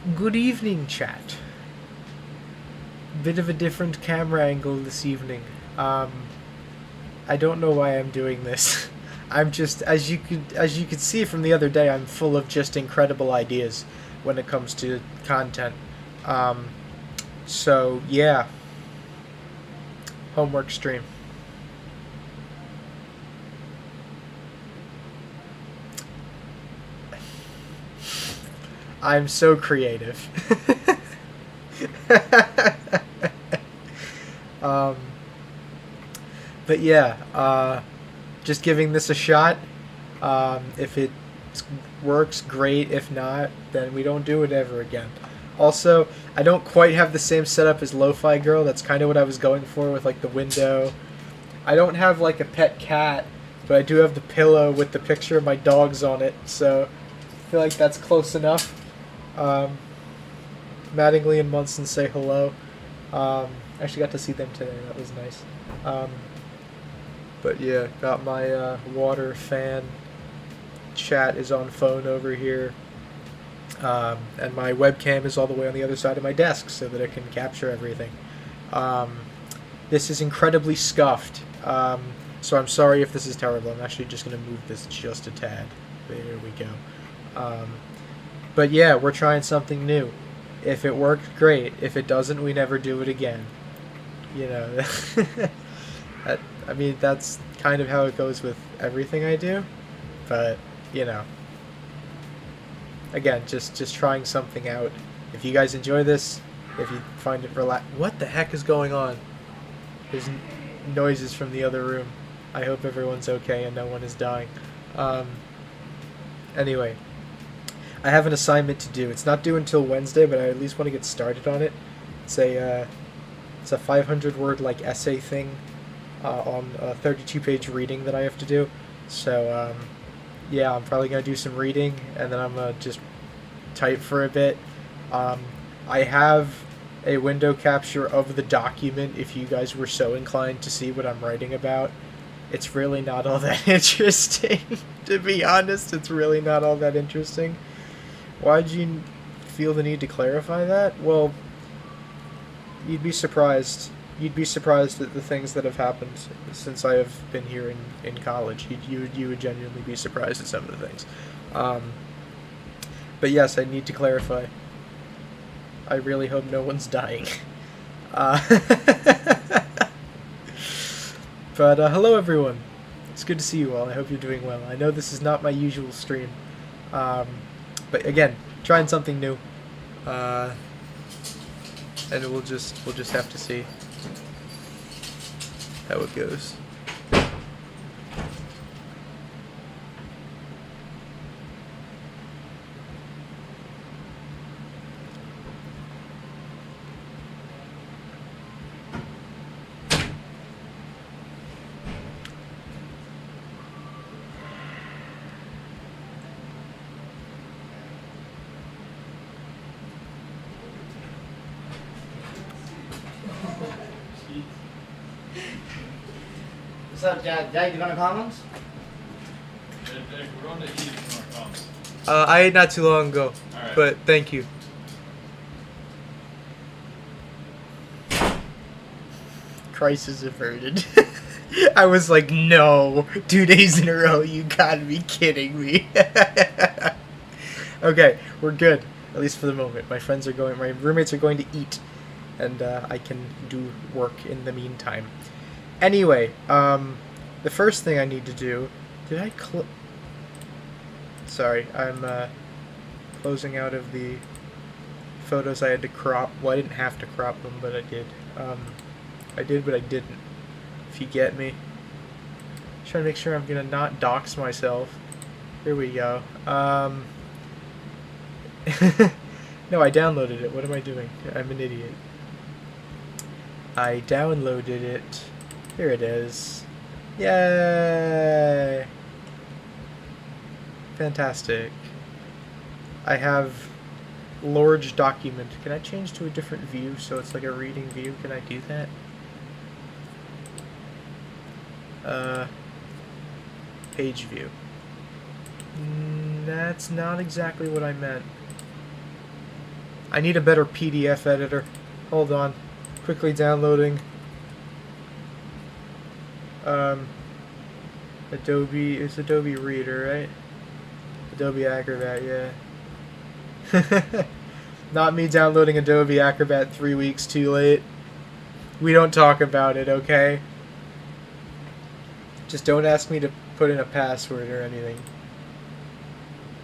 Good evening, chat. Bit of a different camera angle this evening. I don't know why I'm doing this. I'm just, as you could see from the other day, I'm full of just incredible ideas when it comes to content. Um, so yeah, homework stream. I'm so creative. um, but yeah, just giving this a shot. If it works, great. If not, then we don't do it ever again. Also, I don't quite have the same setup as Lo-Fi Girl. That's kind of what I was going for with like the window. I don't have like a pet cat, but I do have the pillow with the picture of my dogs on it. So I feel like that's close enough. Um, Mattingly and Munson say hello. I actually got to see them today. That was nice. Um, but yeah, got my water fan. Chat is on phone over here. And my webcam is all the way on the other side of my desk so that it can capture everything. Um, this is incredibly scuffed. So I'm sorry if this is terrible. I'm actually just going to move this just a tad. There we go. But yeah, we're trying something new. If it worked, great. If it doesn't, we never do it again. You know, I mean, that's kind of how it goes with everything I do. But, you know, again, just trying something out. If you guys enjoy this, if you find it what the heck is going on? There's noises from the other room. I hope everyone's okay and no one is dying. Anyway, I have an assignment to do. It's not due until Wednesday, but I at least want to get started on it. It's a 500-word like essay thing on a 32-page reading that I have to do. So yeah, I'm probably gonna do some reading and then I'm gonna just type for a bit. I have a window capture of the document if you guys were so inclined to see what I'm writing about. It's really not all that interesting. To be honest, it's really not all that interesting. Why'd you feel the need to clarify that? Well, you'd be surprised. You'd be surprised at the things that have happened since I have been here in college. You would genuinely be surprised at some of the things. But yes, I need to clarify. I really hope no one's dying. But hello everyone. It's good to see you all. I hope you're doing well. I know this is not my usual stream. But again, trying something new. And we'll just have to see how it goes. What's up, Dad? You going to Commons? We're on to eat if you want to come. I ate not too long ago, Alright. but thank you. Crisis averted. I was like, no, 2 days in a row, you gotta be kidding me. Okay, we're good, at least for the moment. My roommates are going to eat, and I can do work in the meantime. Anyway, the first thing I need to do, sorry, I'm closing out of the photos I had to crop. Well, I didn't have to crop them, but I did. I did, but I didn't, if you get me. Trying to make sure I'm gonna not dox myself. Here we go. No, I downloaded it. What am I doing? I'm an idiot. I downloaded it. Here it is. Yay! Fantastic. I have large document. Can I change to a different view so it's like a reading view? Can I do that? Page view. That's not exactly what I meant. I need a better PDF editor. Hold on. Quickly downloading. Adobe, it's Adobe Reader, right? Adobe Acrobat, yeah. Not me downloading Adobe Acrobat 3 weeks too late. We don't talk about it, okay? Just don't ask me to put in a password or anything,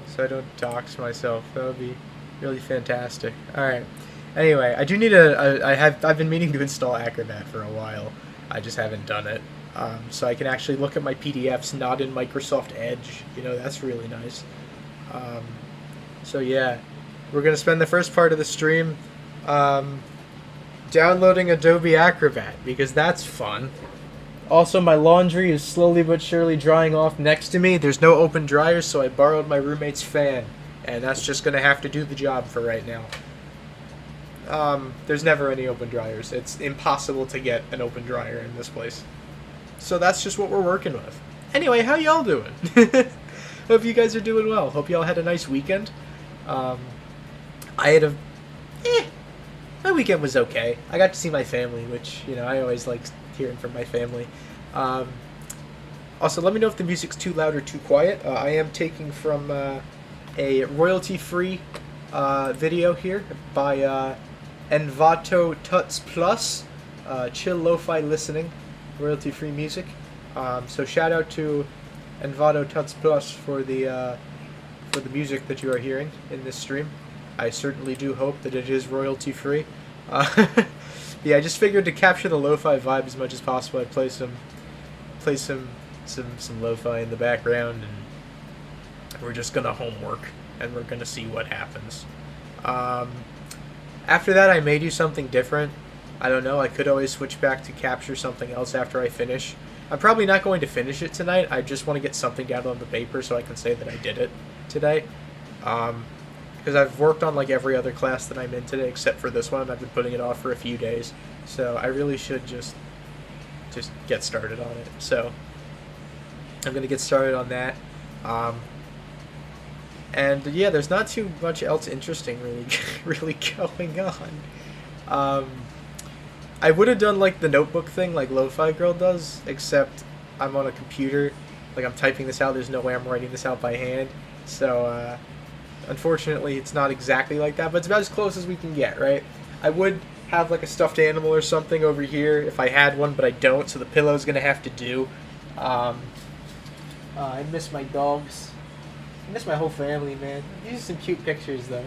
so I don't dox myself. That would be really fantastic. Alright. Anyway, I do need I've been meaning to install Acrobat for a while. I just haven't done it. So I can actually look at my PDFs not in Microsoft Edge. You know, that's really nice. So yeah, we're going to spend the first part of the stream downloading Adobe Acrobat, because that's fun. Also, my laundry is slowly but surely drying off next to me. There's no open dryers, so I borrowed my roommate's fan, and that's just going to have to do the job for right now. There's never any open dryers. It's impossible to get an open dryer in this place. So that's just what we're working with. Anyway, how y'all doing? Hope you guys are doing well. Hope y'all had a nice weekend. I had my weekend was okay. I got to see my family, which, you know, I always like hearing from my family. Also, let me know if the music's too loud or too quiet. I am taking from a royalty-free video here by Envato Tuts Plus, chill lo-fi listening, royalty-free music. So shout out to Envato Tuts Plus for the music that you are hearing in this stream. I certainly do hope that it is royalty-free. Yeah, I just figured to capture the lo-fi vibe as much as possible, I'd play some lo-fi in the background, and we're just gonna homework, and we're gonna see what happens. After that, I may do something different. I don't know. I could always switch back to capture something else after I finish. I'm probably not going to finish it tonight. I just want to get something down on the paper so I can say that I did it today. Because I've worked on like every other class that I'm in today except for this one, and I've been putting it off for a few days. So I really should just get started on it. So I'm going to get started on that. And yeah, there's not too much else interesting really going on. I would have done like the notebook thing like Lo-Fi Girl does, except I'm on a computer. Like, I'm typing this out, there's no way I'm writing this out by hand. So unfortunately it's not exactly like that, but it's about as close as we can get, right? I would have like a stuffed animal or something over here if I had one, but I don't, so the pillow's gonna have to do. I miss my dogs. I miss my whole family, man. These are some cute pictures, though.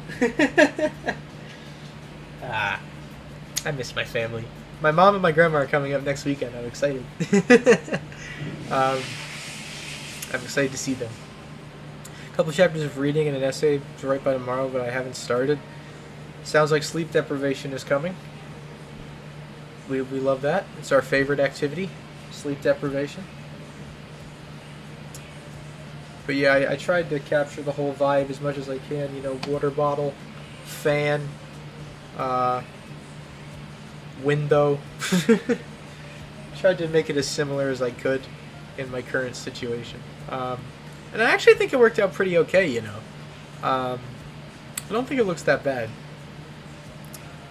I miss my family. My mom and my grandma are coming up next weekend. I'm excited. I'm excited to see them. A couple chapters of reading and an essay to write by tomorrow, but I haven't started. Sounds like sleep deprivation is coming. We love that. It's our favorite activity, sleep deprivation. But yeah, I tried to capture the whole vibe as much as I can. You know, water bottle, fan, window. Tried to make it as similar as I could in my current situation. And I actually think it worked out pretty okay, you know. I don't think it looks that bad.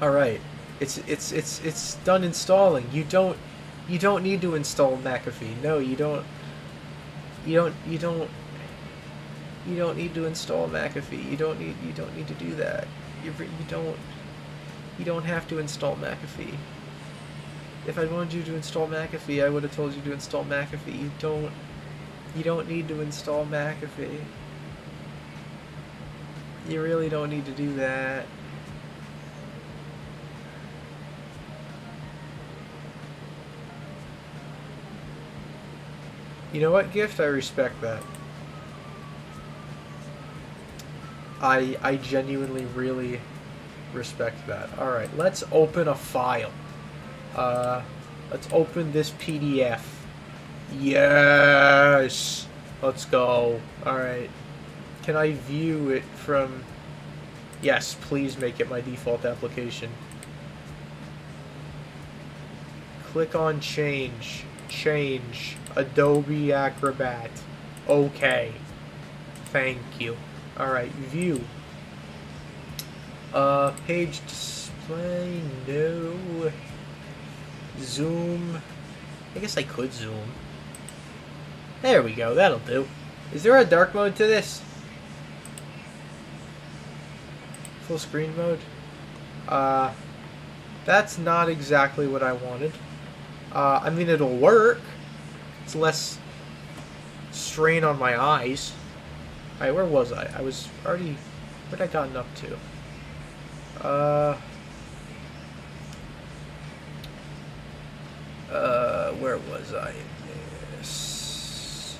Alright. It's done installing. You don't need to install McAfee. No, you don't need to install McAfee. You don't need to do that. You don't have to install McAfee. If I wanted you to install McAfee, I would have told you to install McAfee. You don't need to install McAfee. You really don't need to do that. You know what, Gift? I respect that. I genuinely really respect that. Alright, let's open a file. Let's open this PDF. Yes! Let's go. Alright. Can I view it from... Yes, please make it my default application. Click on change. Change. Adobe Acrobat. Okay. Thank you. Alright, view. Page display, no. Zoom. I guess I could zoom. There we go, that'll do. Is there a dark mode to this? Full screen mode? That's not exactly what I wanted. I mean, it'll work. It's less strain on my eyes. Alright, where was I? I was already... What had I gotten up to? Where was I in this?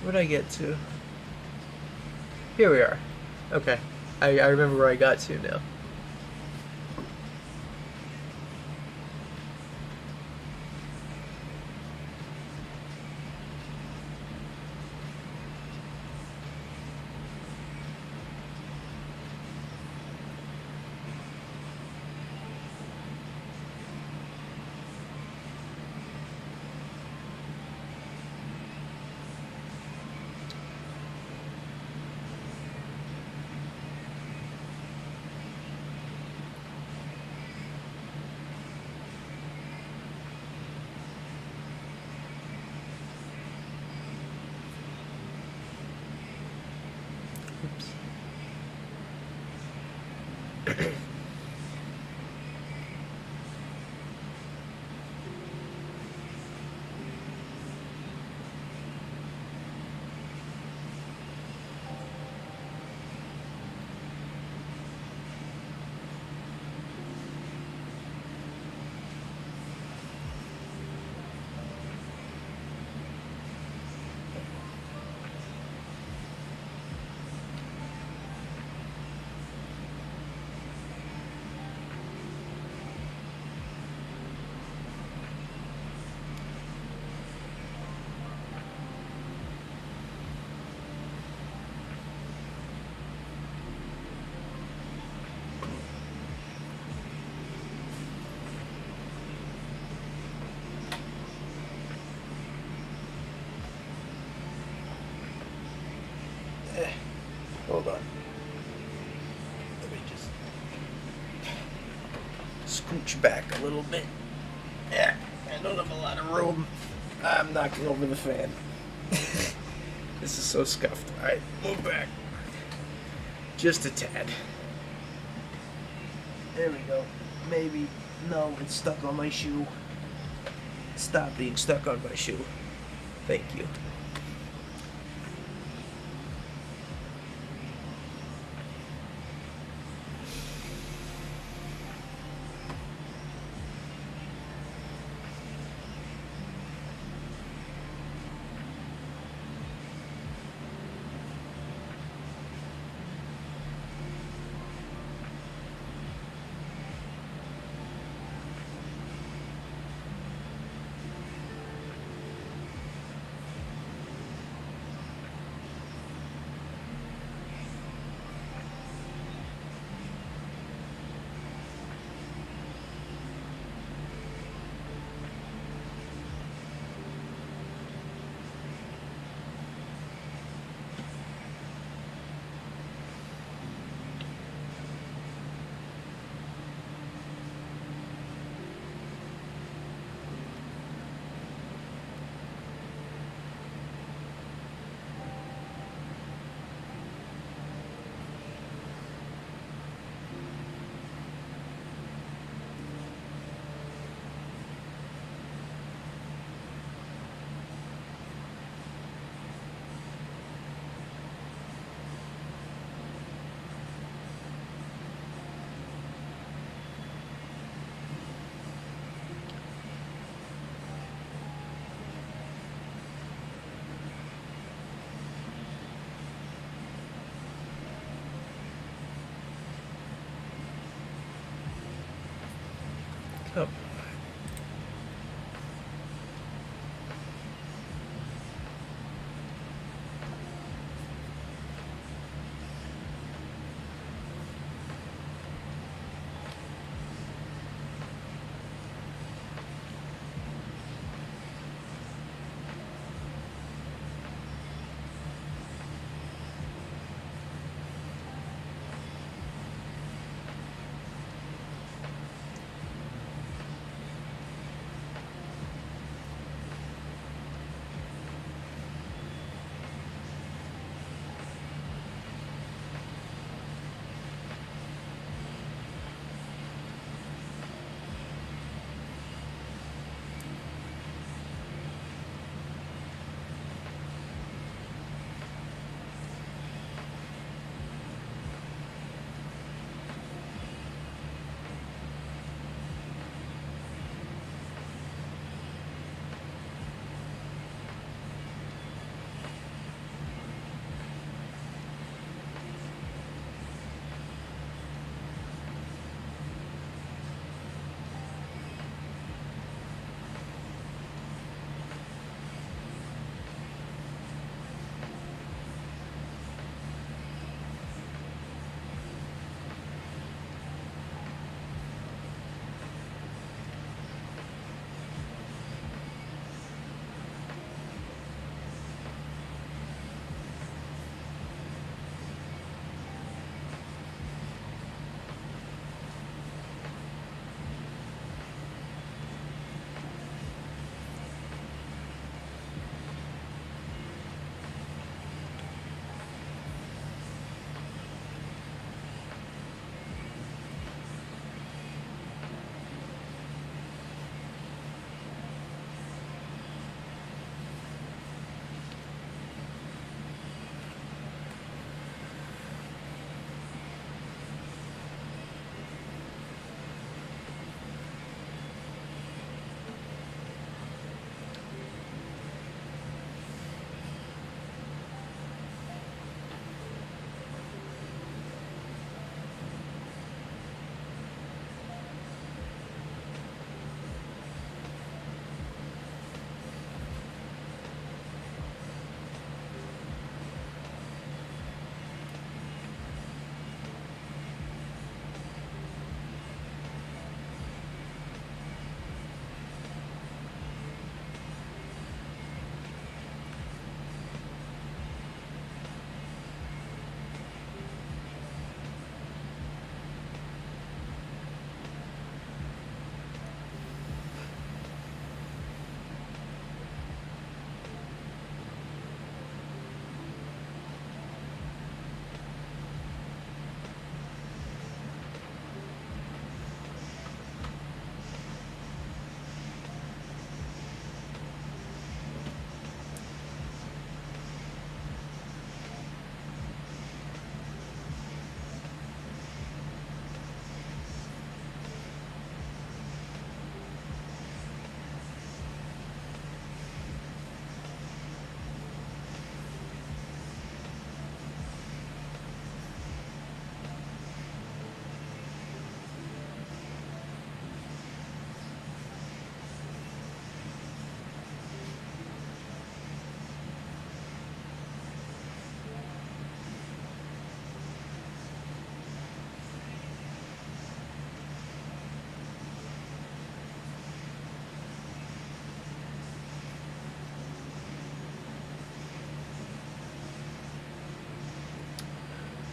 What did I get to? Here we are. Okay. I remember where I got to now. Hold on. Let me just scooch back a little bit. Yeah, I don't have a lot of room. I'm knocking over the fan. This is so scuffed. Alright, move back. Just a tad. There we go. Maybe. No, it's stuck on my shoe. Stop being stuck on my shoe. Thank you. Oh.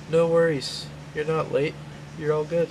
No worries. You're not late. You're all good.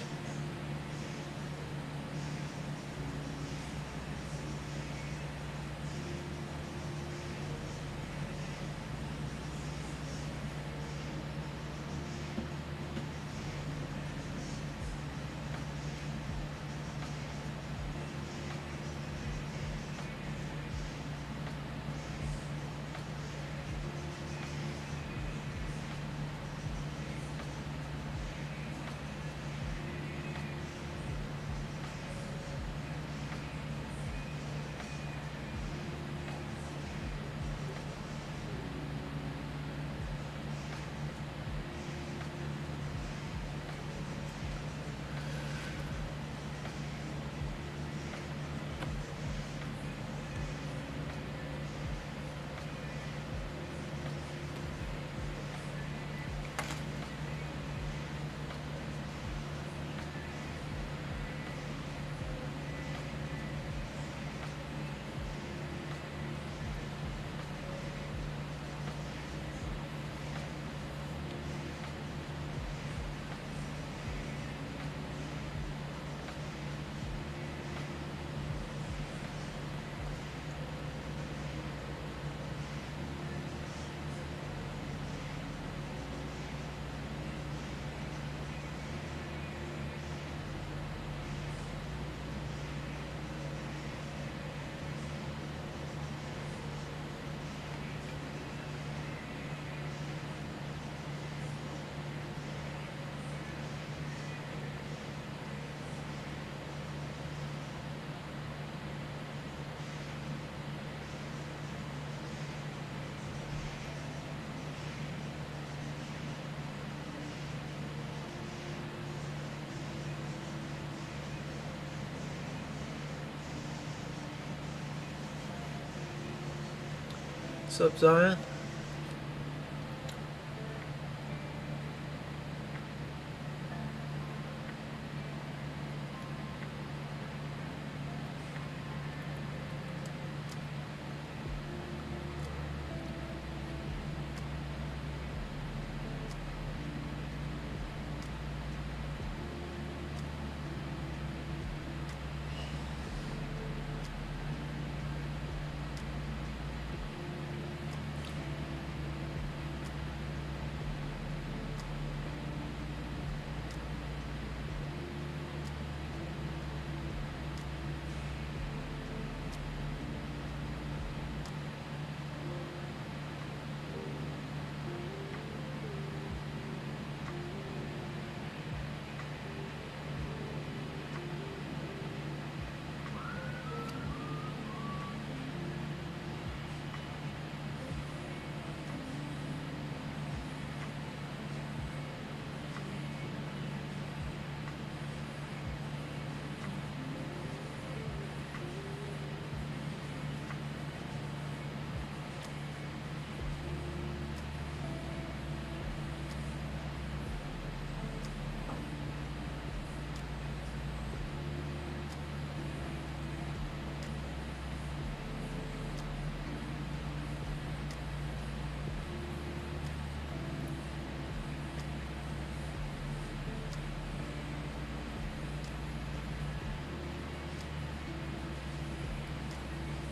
What's up, Zion?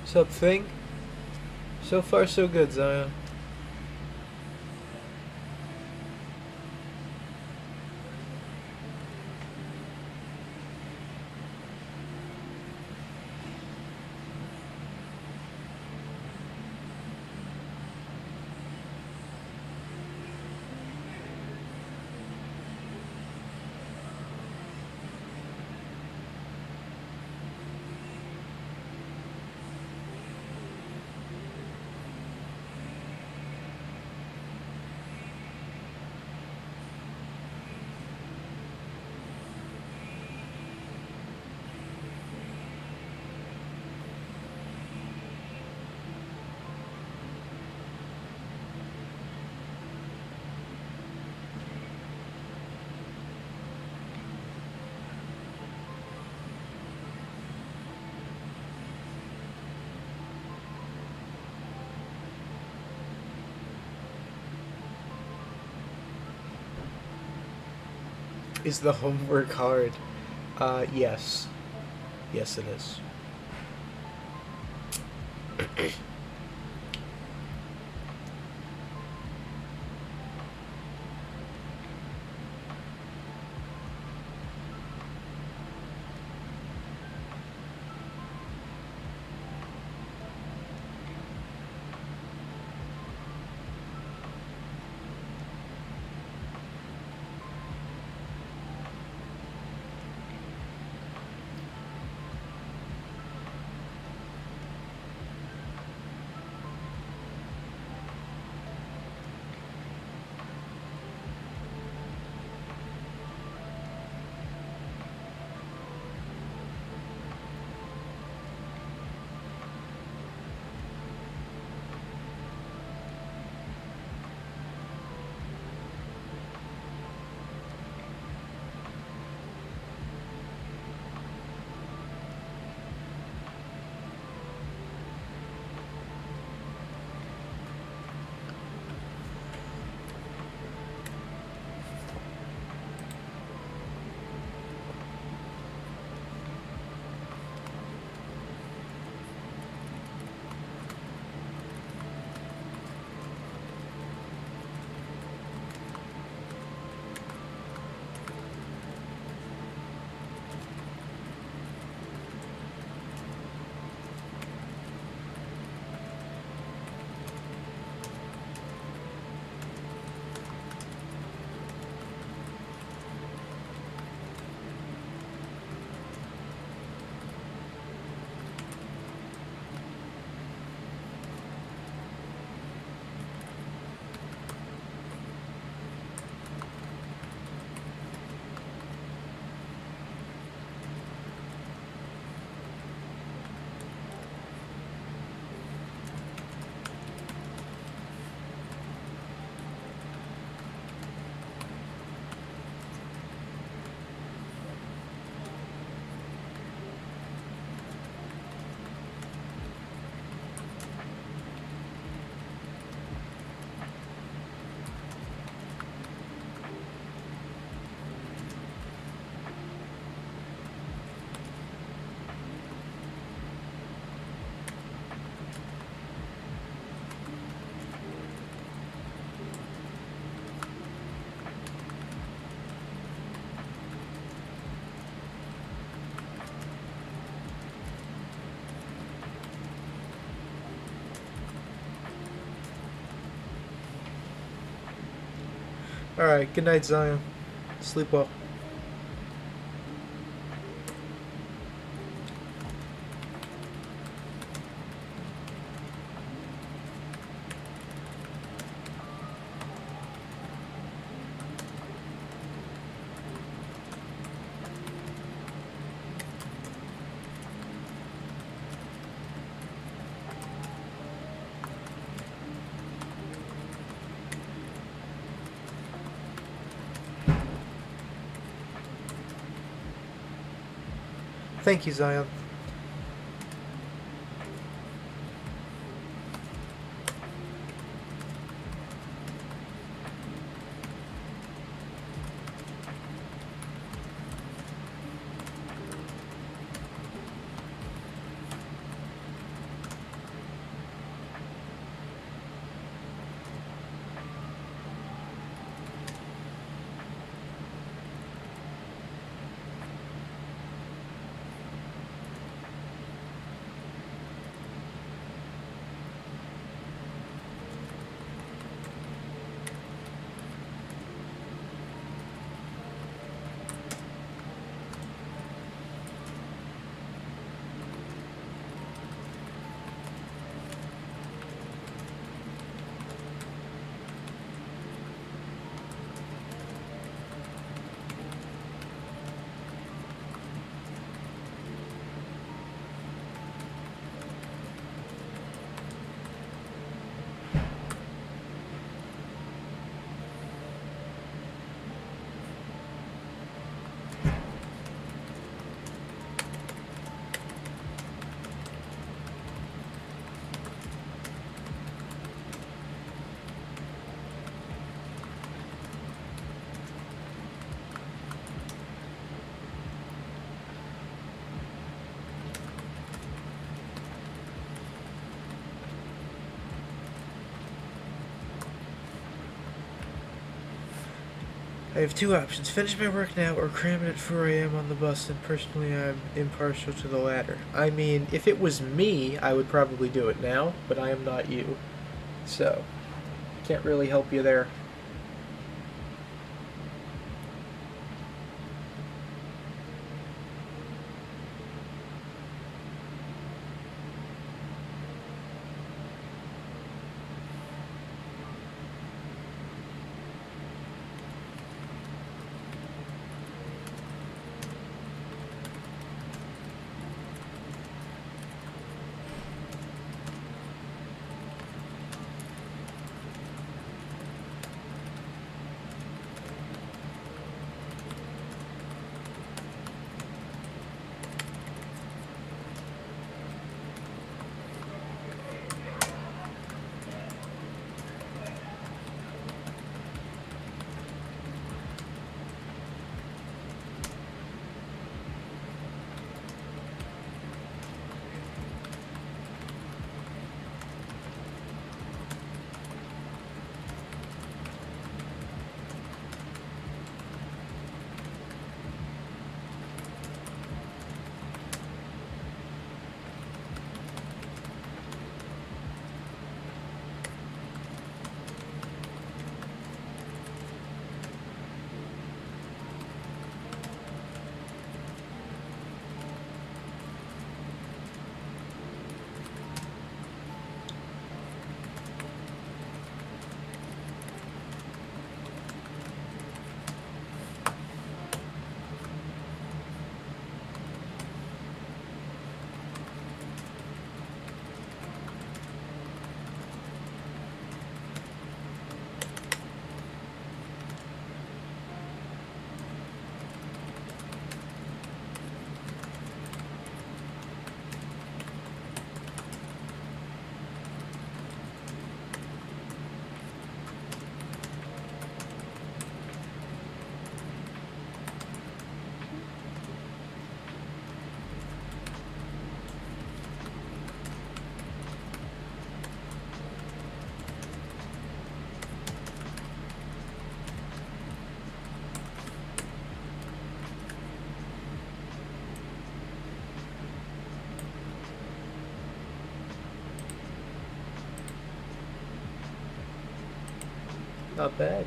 What's up, Thing? So far, so good, Zion. Is the homework hard? Yes. Yes, it is. Alright, good night, Zion. Sleep well. Thank you, Zion. I have two options: finish my work now or cram it at 4 a.m. on the bus, and personally I'm impartial to the latter. I mean, if it was me, I would probably do it now, but I am not you. So, can't really help you there. Not bad.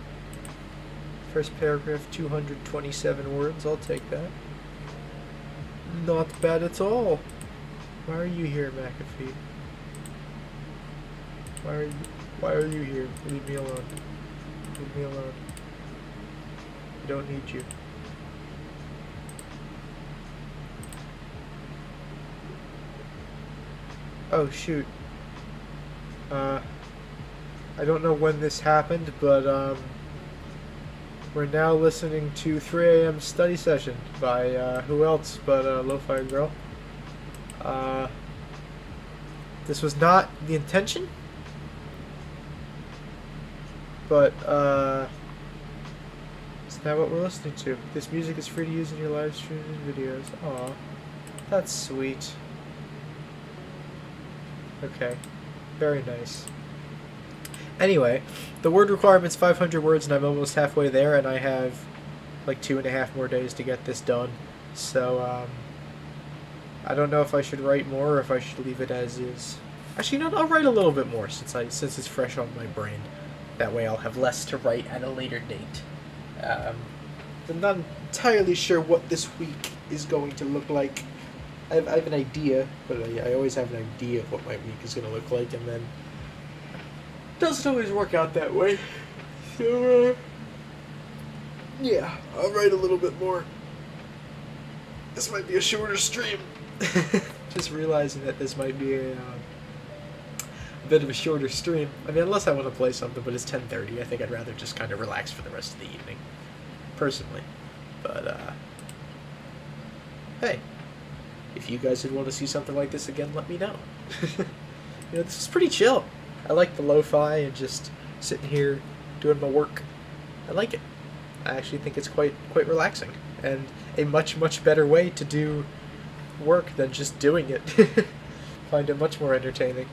First paragraph, 227 words. I'll take that. Not bad at all. Why are you here, McAfee? Why are you here? Leave me alone. Leave me alone. I don't need you. Oh shoot. I don't know when this happened, but we're now listening to 3 a.m. study session by who else but Lo-Fi Girl. This was not the intention, but it's not what we're listening to. This music is free to use in your live streams and videos. Aw, that's sweet. Okay, very nice. Anyway, the word requirement's 500 words, and I'm almost halfway there, and I have like 2.5 more days to get this done. So, I don't know if I should write more or if I should leave it as is. Actually, no, I'll write a little bit more since it's fresh on my brain. That way I'll have less to write at a later date. I'm not entirely sure what this week is going to look like. I have an idea, but I always have an idea of what my week is going to look like, and then it doesn't always work out that way. So, yeah, I'll write a little bit more. This might be a shorter stream. Just realizing that this might be a bit of a shorter stream. I mean, unless I want to play something, but it's 10:30. I think I'd rather just kind of relax for the rest of the evening, personally. But, hey, if you guys would want to see something like this again, let me know. You know, this is pretty chill. I like the lo-fi and just sitting here doing my work. I like it. I actually think it's quite relaxing and a much better way to do work than just doing it. Find it much more entertaining.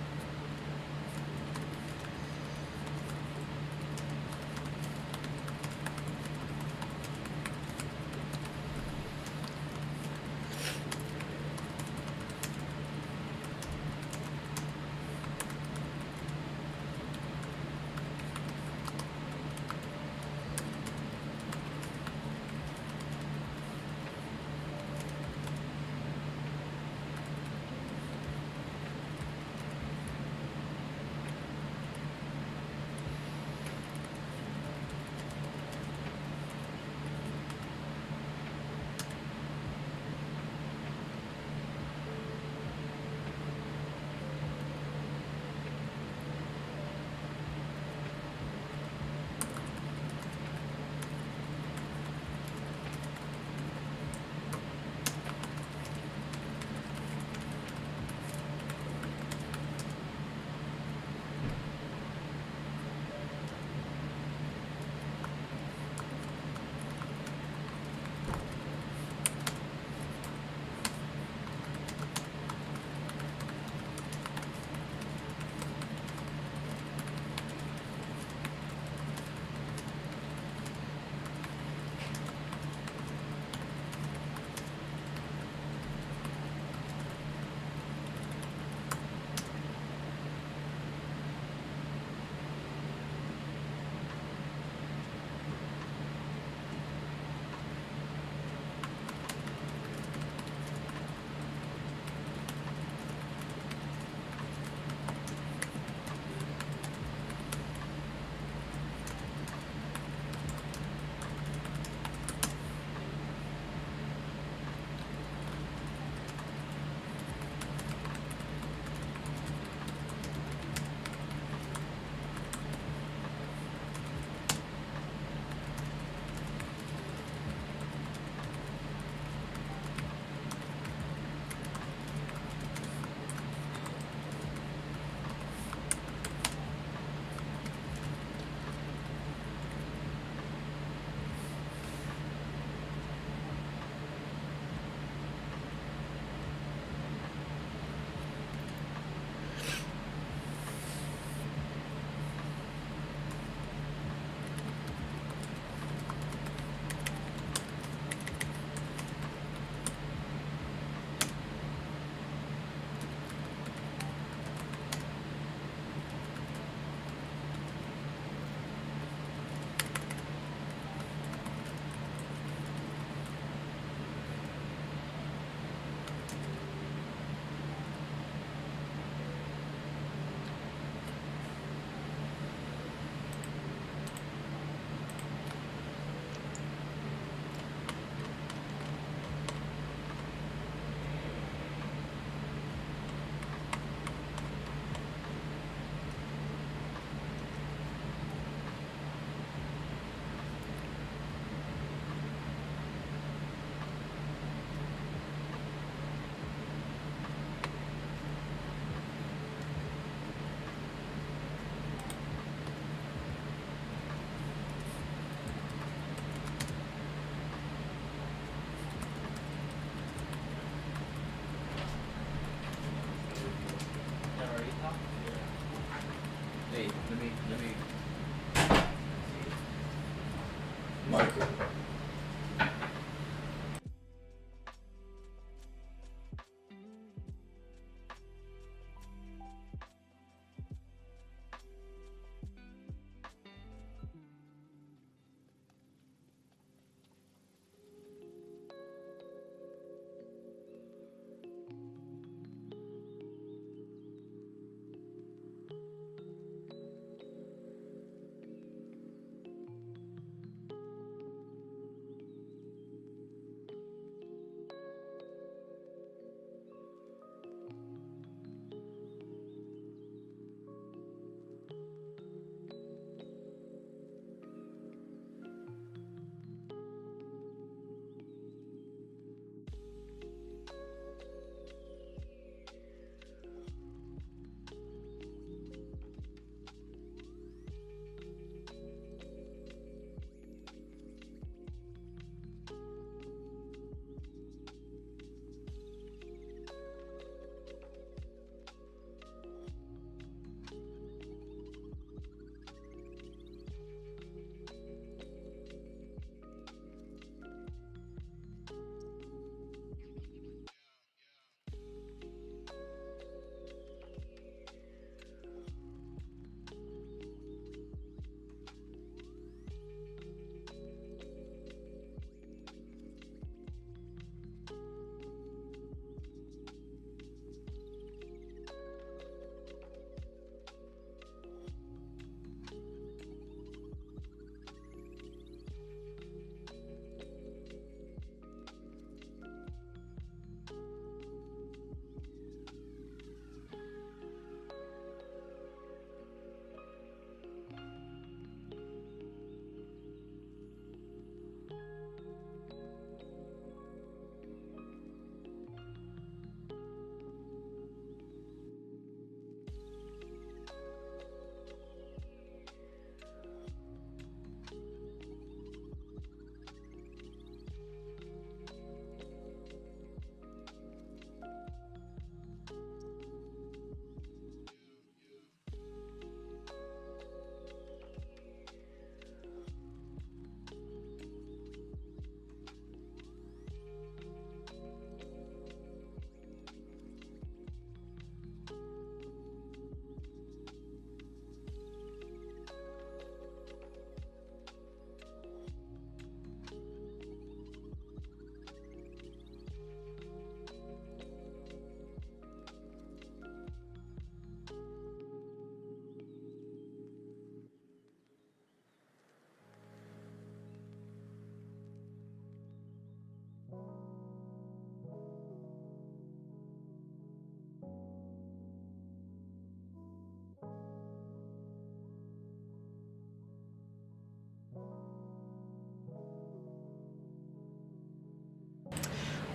Hey, let me. Michael.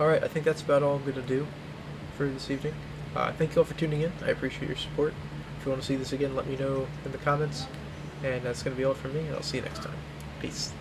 Alright, I think that's about all I'm going to do for this evening. Thank you all for tuning in. I appreciate your support. If you want to see this again, let me know in the comments. And that's going to be all from me, and I'll see you next time. Peace.